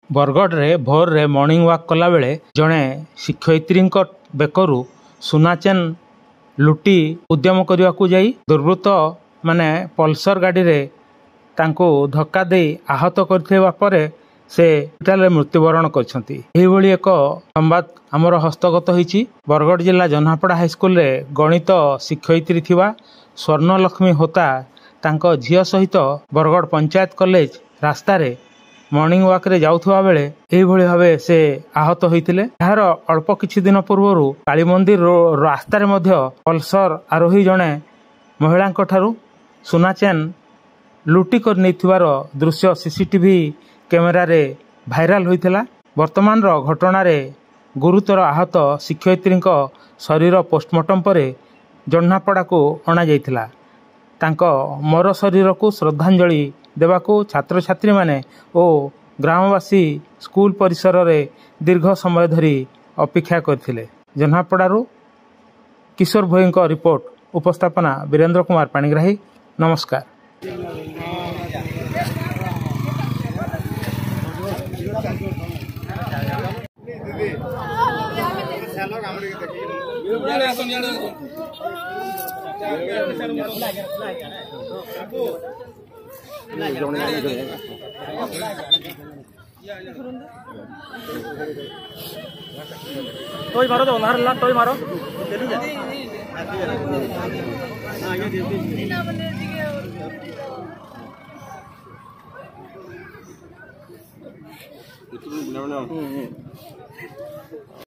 बरगढ़ भोर रे morning walk कला बेले जड़े शिक्षयित्री बेकरू सुना चेन लुटी उद्यम करने को जाई दुर्वृत्त माने पल्सर गाड़ी रे तांको धक्का दे आहत करते से हॉस्पिटल मृत्युवरण करछंती। एहिभଳି एक संवाद आमर हस्तगत होईची। बरगढ़ जिला जन्हापड़ा हाईस्कूल रे गणित शिक्षयित्री थिबा स्वर्णलक्ष्मी होता तांको झियो सहित बरगढ़ पंचायत कॉलेज रास्ता रे मॉर्निंग वॉक रे जाउथुवा बेले एहिभଳି भावे से आहत होइतिले। यार अल्प किछि दिन पूर्वरु काली मंदिर रास्ता रे मध्य पल्सर आरोही जणे महिलांक ठारू सुना चेन लुटी कर नैथिवार दृश्य सीसीटीवी कैमेरा रे भाइराल होइथिला। वर्तमान रो घटना रे गुरुतर आहत शिक्षयित्री शरीर पोस्टमार्टम परे जन्हापड़ा को अणा जाइथिला। तांको मर शरीर को श्रद्धांजलि देवाकू छात्र छात्री माने ओ ग्रामवासी स्कूल परिसर रे दीर्घ समय धरी अपेक्षा करथिले। जन्हापड़ारू किशोर भोईंको रिपोर्ट उपस्थापना वीरेंद्र कुमार पाणिग्राही। नमस्कार। तोय मारो तो नहर ला तोय मारो